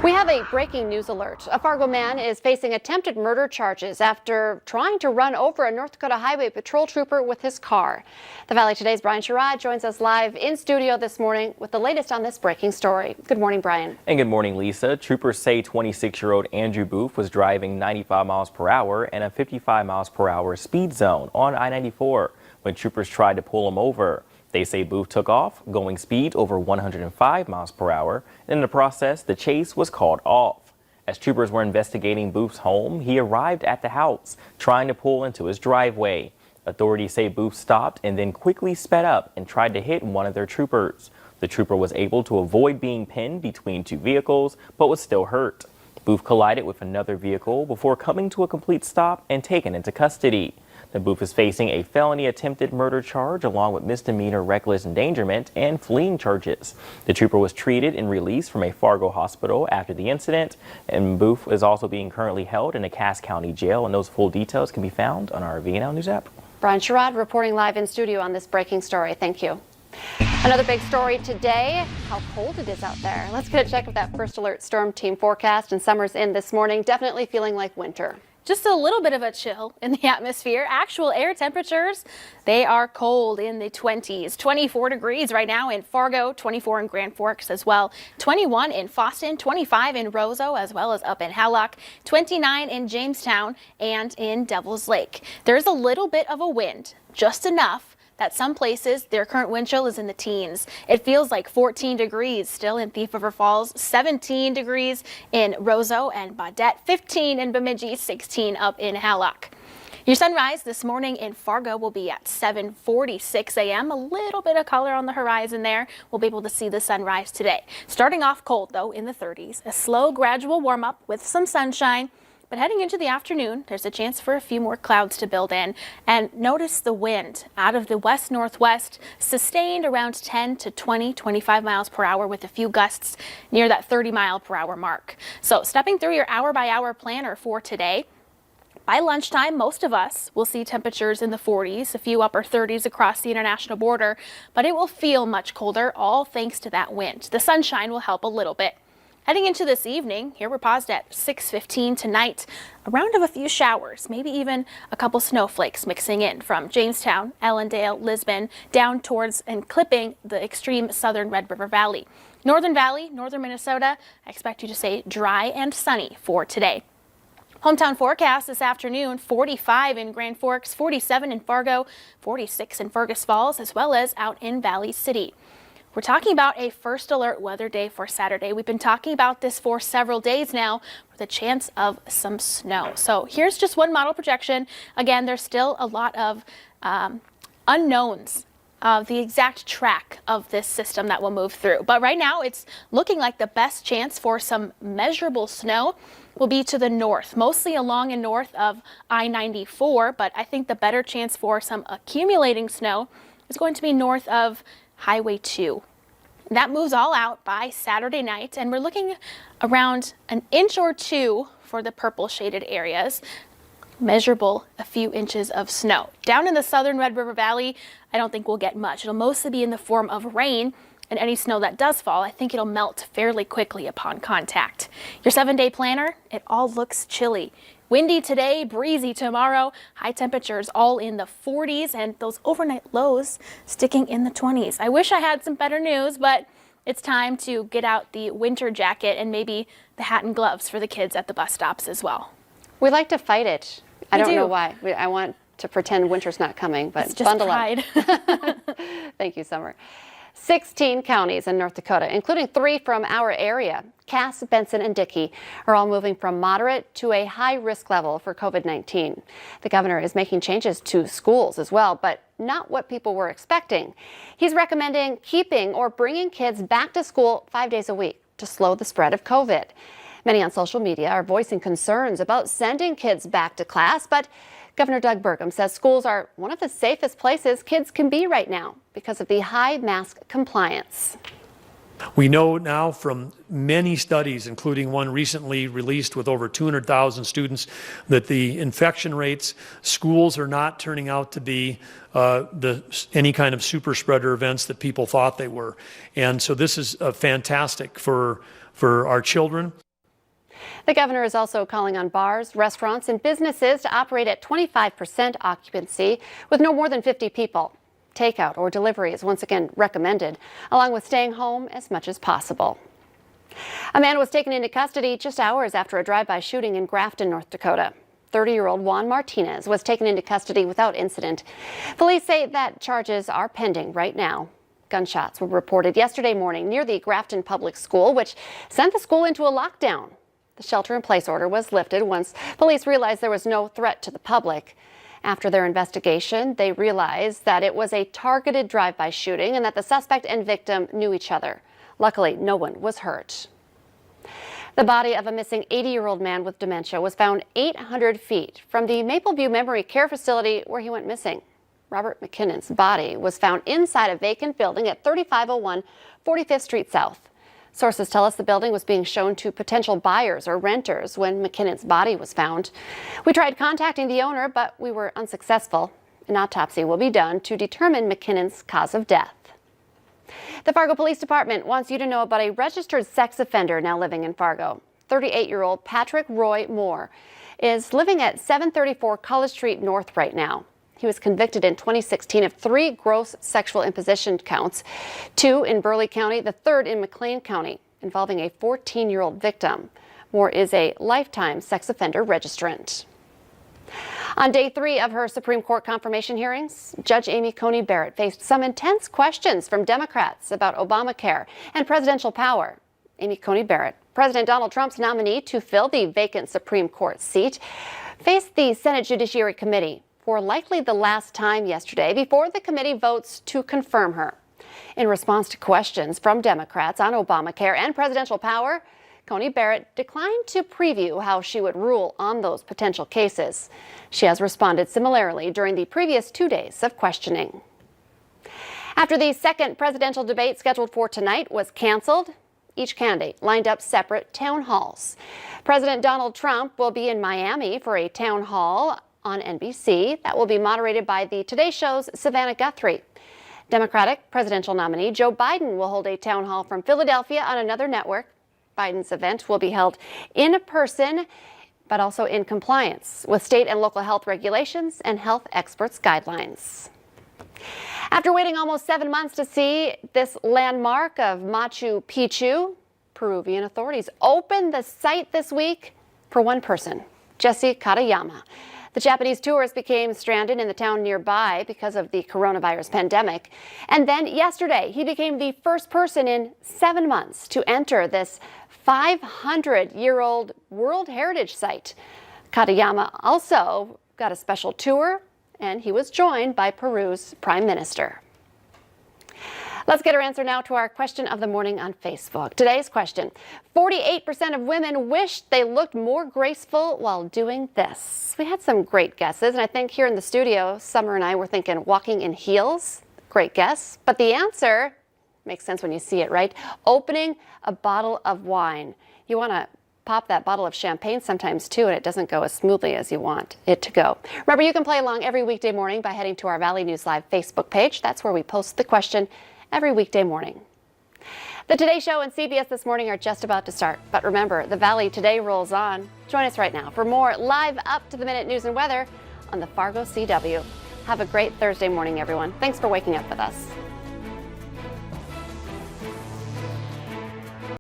We have a breaking news alert. A Fargo man is facing attempted murder charges after trying to run over a North Dakota Highway Patrol trooper with his car. The Valley Today's Brian Sherrod joins us live in studio this morning with the latest on this breaking story. Good morning, Brian. And good morning, Lisa. Troopers say 26-year-old Andrew Booth was driving 95 miles per hour in a 55 miles per hour speed zone on I-94 when troopers tried to pull him over. They say Booth took off, going speed over 105 miles per hour. In the process, the chase was called off. As troopers were investigating Booth's home, he arrived at the house, trying to pull into his driveway. Authorities say Booth stopped and then quickly sped up and tried to hit one of their troopers. The trooper was able to avoid being pinned between two vehicles, but was still hurt. Booth collided with another vehicle before coming to a complete stop and taken into custody. The Booth is facing a felony attempted murder charge along with misdemeanor reckless endangerment and fleeing charges. The trooper was treated and released from a Fargo hospital after the incident, and Booth is also being currently held in a Cass County jail, and those full details can be found on our VNL News app. Brian Sherrod reporting live in studio on this breaking story. Thank you. Another big story today, how cold it is out there. Let's get a check of that First Alert Storm Team forecast, and summer's in this morning, definitely feeling like winter. Just a little bit of a chill in the atmosphere. Actual air temperatures, they are cold in the 20s. 24 degrees right now in Fargo, 24 in Grand Forks as well, 21 in Fosston, 25 in Roseau as well as up in Hallock, 29 in Jamestown and in Devil's Lake. There's a little bit of a wind, just enough that some places their current wind chill is in the teens. It feels like 14 degrees still in Thief River Falls, 17 degrees in Roseau and Baudette, 15 in Bemidji, 16 up in Hallock. Your sunrise this morning in Fargo will be at 7:46 a.m. A little bit of color on the horizon there. We'll be able to see the sunrise today. Starting off cold though in the 30s, a slow gradual warm up with some sunshine. But heading into the afternoon, there's a chance for a few more clouds to build in. And notice the wind out of the west-northwest, sustained around 10 to 25 miles per hour with a few gusts near that 30 mile per hour mark. So stepping through your hour-by-hour planner for today, by lunchtime, most of us will see temperatures in the 40s, a few upper 30s across the international border, but it will feel much colder, all thanks to that wind. The sunshine will help a little bit. Heading into this evening, here we're paused at 6:15 tonight, a round of a few showers, maybe even a couple snowflakes mixing in from Jamestown, Ellendale, Lisbon, down towards and clipping the extreme southern Red River Valley. Northern Valley, northern Minnesota, I expect you to stay dry and sunny for today. Hometown forecast this afternoon, 45 in Grand Forks, 47 in Fargo, 46 in Fergus Falls, as well as out in Valley City. We're talking about a first alert weather day for Saturday. We've been talking about this for several days now with a chance of some snow. So here's just one model projection. Again, there's still a lot of unknowns of the exact track of this system that will move through. But right now it's looking like the best chance for some measurable snow will be to the north, mostly along and north of I-94. But I think the better chance for some accumulating snow is going to be north of Highway 2. That moves all out by Saturday night, and we're looking around an inch or two for the purple shaded areas. Measurable a few inches of snow. Down in the southern Red River Valley, I don't think we'll get much. It'll mostly be in the form of rain, and any snow that does fall, I think it'll melt fairly quickly upon contact. Your 7-day planner, it all looks chilly. Windy today, breezy tomorrow, high temperatures all in the 40s, and those overnight lows sticking in the 20s. I wish I had some better news, but it's time to get out the winter jacket and maybe the hat and gloves for the kids at the bus stops as well. We like to fight it. I don't know why. I want to pretend winter's not coming, but it's just bundle pride. up. Thank you, Summer. 16 counties in North Dakota, including 3 from our area, Cass, Benson, and Dickey, are all moving from moderate to a high risk level for COVID-19. The governor is making changes to schools as well, but not what people were expecting. He's recommending keeping or bringing kids back to school 5 days a week to slow the spread of COVID. Many on social media are voicing concerns about sending kids back to class, but Governor Doug Burgum says schools are one of the safest places kids can be right now because of the high mask compliance. We know now from many studies, including one recently released with over 200,000 students, that the infection rates, schools are not turning out to be any kind of super spreader events that people thought they were. And so this is fantastic for our children. The governor is also calling on bars, restaurants, and businesses to operate at 25% occupancy with no more than 50 people. Takeout or delivery is once again recommended, along with staying home as much as possible. A man was taken into custody just hours after a drive-by shooting in Grafton, North Dakota. 30-year-old Juan Martinez was taken into custody without incident. Police say that charges are pending right now. Gunshots were reported yesterday morning near the Grafton Public School, which sent the school into a lockdown. The shelter-in-place order was lifted once police realized there was no threat to the public. After their investigation, they realized that it was a targeted drive-by shooting and that the suspect and victim knew each other. Luckily, no one was hurt. The body of a missing 80-year-old man with dementia was found 800 feet from the Mapleview Memory Care Facility where he went missing. Robert McKinnon's body was found inside a vacant building at 3501 45th Street South. Sources tell us the building was being shown to potential buyers or renters when McKinnon's body was found. We tried contacting the owner, but we were unsuccessful. An autopsy will be done to determine McKinnon's cause of death. The Fargo Police Department wants you to know about a registered sex offender now living in Fargo. 38-year-old Patrick Roy Moore is living at 734 College Street North right now. He was convicted in 2016 of 3 gross sexual imposition counts, 2 in Burleigh County, the 3rd in McLean County, involving a 14-year-old victim. Moore is a lifetime sex offender registrant. On day 3 of her Supreme Court confirmation hearings, Judge Amy Coney Barrett faced some intense questions from Democrats about Obamacare and presidential power. Amy Coney Barrett, President Donald Trump's nominee to fill the vacant Supreme Court seat, faced the Senate Judiciary Committee for likely the last time yesterday before the committee votes to confirm her. In response to questions from Democrats on Obamacare and presidential power, Coney Barrett declined to preview how she would rule on those potential cases. She has responded similarly during the previous 2 days of questioning. After the second presidential debate scheduled for tonight was canceled, each candidate lined up separate town halls. President Donald Trump will be in Miami for a town hall on NBC that will be moderated by the Today Show's Savannah Guthrie. Democratic presidential nominee Joe Biden will hold a town hall from Philadelphia on another network. Biden's event will be held in person, but also in compliance with state and local health regulations and health experts' guidelines. After waiting almost 7 months to see this landmark of Machu Picchu, Peruvian authorities opened the site this week for one person, Jesse Katayama. The Japanese tourist became stranded in the town nearby because of the coronavirus pandemic. And then yesterday, he became the first person in 7 months to enter this 500-year-old World Heritage Site. Katayama also got a special tour, and he was joined by Peru's Prime Minister. Let's get our answer now to our question of the morning on Facebook. Today's question: 48% of women wish they looked more graceful while doing this. We had some great guesses, and I think here in the studio, Summer and I were thinking walking in heels. Great guess. But the answer makes sense when you see it, right? Opening a bottle of wine. You want to pop that bottle of champagne sometimes too, and it doesn't go as smoothly as you want it to go. Remember, you can play along every weekday morning by heading to our Valley News Live Facebook page. That's where we post the question every weekday morning. The Today Show and CBS This Morning are just about to start. But remember, the Valley Today rolls on. Join us right now for more live up-to-the-minute news and weather on the Fargo CW. Have a great Thursday morning, everyone. Thanks for waking up with us.